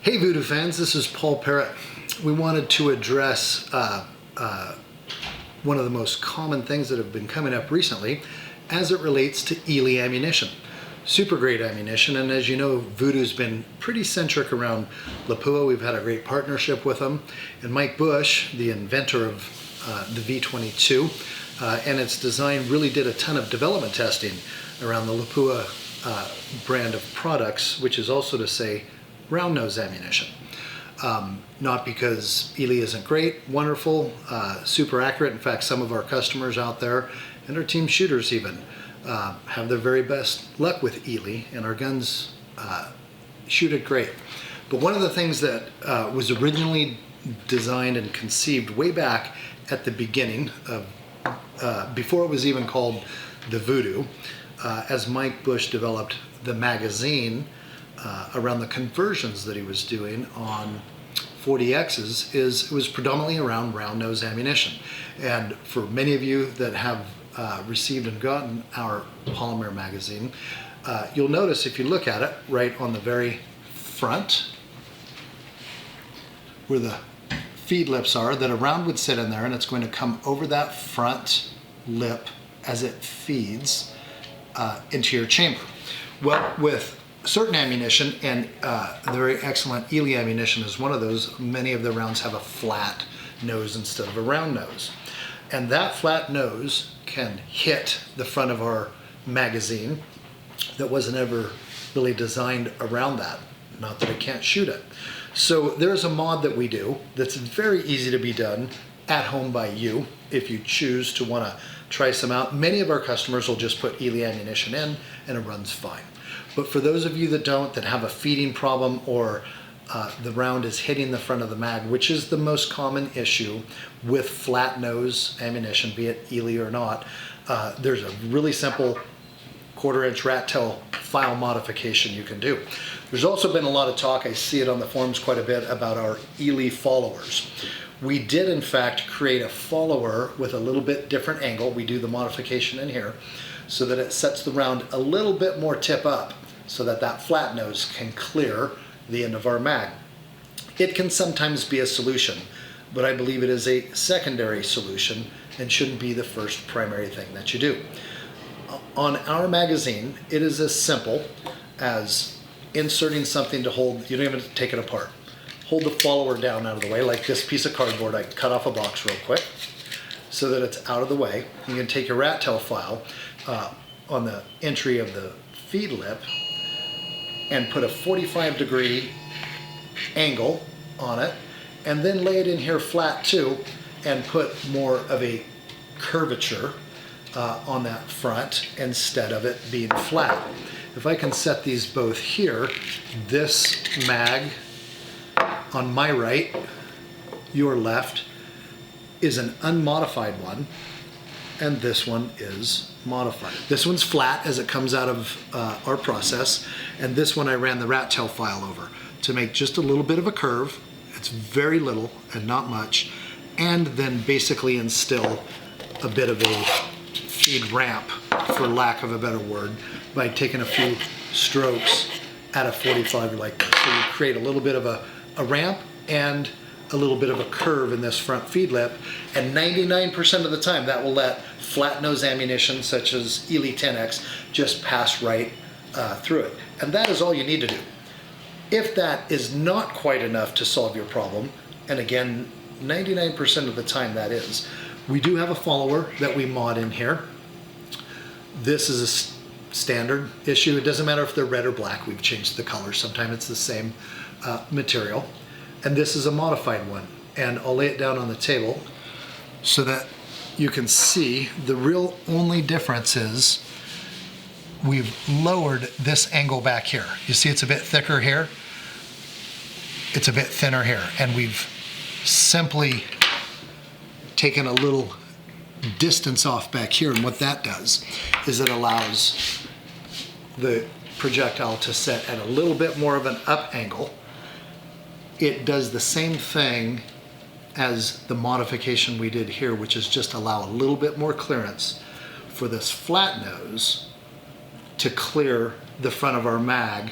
Hey Vudoo fans, this is Paul Parrott. We wanted to address one of the most common things that have been coming up recently as it relates to ELEY ammunition. Super great ammunition, and as you know, Vudoo's been pretty centric around Lapua. We've had a great partnership with them, and Mike Bush, the inventor of the V22 and its design, really did a ton of development testing around the Lapua brand of products, which is also to say round nose ammunition. Not because ELEY isn't great, wonderful, super accurate. In fact, some of our customers out there and our team shooters even have their very best luck with ELEY, and our guns shoot it great. But one of the things that was originally designed and conceived way back at the beginning of, before it was even called the Vudoo, as Mike Bush developed the magazine around the conversions that he was doing on 40Xs, it was predominantly around round nose ammunition. And for many of you that have received and gotten our polymer magazine, you'll notice if you look at it right on the very front where the feed lips are, that a round would sit in there, and it's going to come over that front lip as it feeds into your chamber. Well, with certain ammunition, and the very excellent ELEY ammunition is one of those, many of the rounds have a flat nose instead of a round nose. And that flat nose can hit the front of our magazine that wasn't ever really designed around that. Not that it can't shoot it. So there's a mod that we do that's very easy to be done at home by you if you choose to want to try some out. Many of our customers will just put ELEY ammunition in and it runs fine. But for those of you that don't, that have a feeding problem, or the round is hitting the front of the mag, which is the most common issue with flat nose ammunition, be it ELEY or not, there's a really simple 1/4-inch rat tail file modification you can do. There's also been a lot of talk, I see it on the forums quite a bit, about our ELEY followers. We did in fact create a follower with a little bit different angle. We do the modification in here so that it sets the round a little bit more tip up, so that that flat nose can clear the end of our mag. It can sometimes be a solution, but I believe it is a secondary solution and shouldn't be the first primary thing that you do. On our magazine, it is as simple as inserting something to hold. You don't even have to take it apart. Hold the follower down out of the way, like this piece of cardboard. I cut off a box real quick so that it's out of the way. You can take your rat tail file on the entry of the feed lip and put a 45-degree angle on it, and then lay it in here flat too, and put more of a curvature on that front instead of it being flat. If I can set these both here, this mag on my right, your left, is an unmodified one, and this one is modified. This one's flat as it comes out of our process, and this one I ran the rat tail file over to make just a little bit of a curve. It's very little and not much, and then basically instill a bit of a feed ramp, for lack of a better word, by taking a few strokes at a 45 like this. So you create a little bit of a ramp and a little bit of a curve in this front feed lip, and 99% of the time that will let flat nose ammunition such as ELEY Tenex just pass right through it. And that is all you need to do. If that is not quite enough to solve your problem, and again 99% of the time that is, we do have a follower that we mod in here. This is a standard issue. It doesn't matter if they're red or black, we've changed the color. Sometimes it's the same material. And this is a modified one, and I'll lay it down on the table so that you can see the real only difference is we've lowered this angle back here. You see it's a bit thicker here, it's a bit thinner here, and we've simply taken a little distance off back here, and what that does is it allows the projectile to set at a little bit more of an up angle. It does the same thing as the modification we did here, which is just allow a little bit more clearance for this flat nose to clear the front of our mag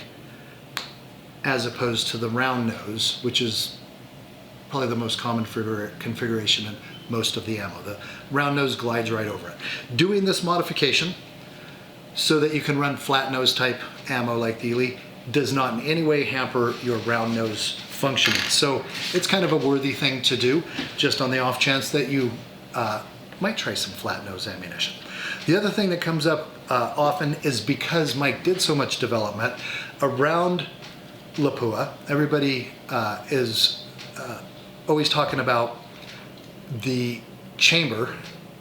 as opposed to the round nose, which is probably the most common configuration in most of the ammo. The round nose glides right over it. Doing this modification so that you can run flat nose type ammo like the ELEY does not in any way hamper your round nose functioning. So it's kind of a worthy thing to do, just on the off chance that you might try some flat nose ammunition. The other thing that comes up often is because Mike did so much development around Lapua, everybody is always talking about the chamber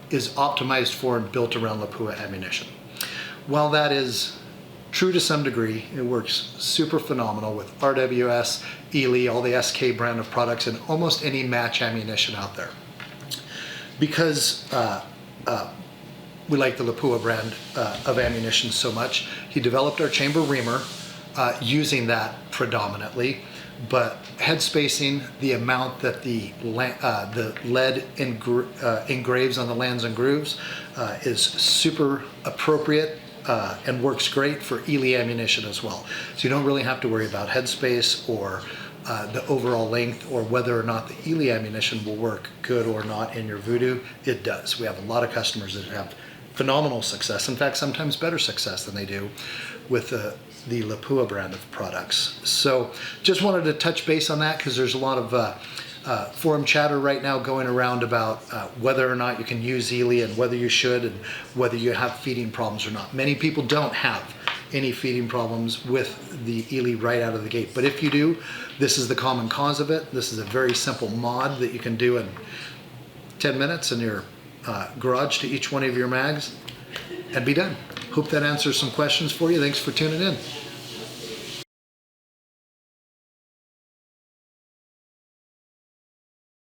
is optimized for and built around Lapua ammunition. While that is true to some degree, it works super phenomenal with RWS, ELEY, all the SK brand of products, and almost any match ammunition out there. Because we like the Lapua brand of ammunition so much, he developed our chamber reamer using that predominantly, but head spacing, the amount that the lead engraves on the lands and grooves is super appropriate and works great for ELEY ammunition as well. So you don't really have to worry about headspace or the overall length or whether or not the ELEY ammunition will work good or not in your Vudoo. It does. We have a lot of customers that have phenomenal success, in fact sometimes better success than they do with the Lapua brand of products. So just wanted to touch base on that because there's a lot of forum chatter right now going around about whether or not you can use ELEY and whether you should and whether you have feeding problems or not. Many people don't have any feeding problems with the ELEY right out of the gate, but if you do, this is the common cause of it. This is a very simple mod that you can do in 10 minutes in your garage to each one of your mags and be done. Hope that answers some questions for you. Thanks for tuning in.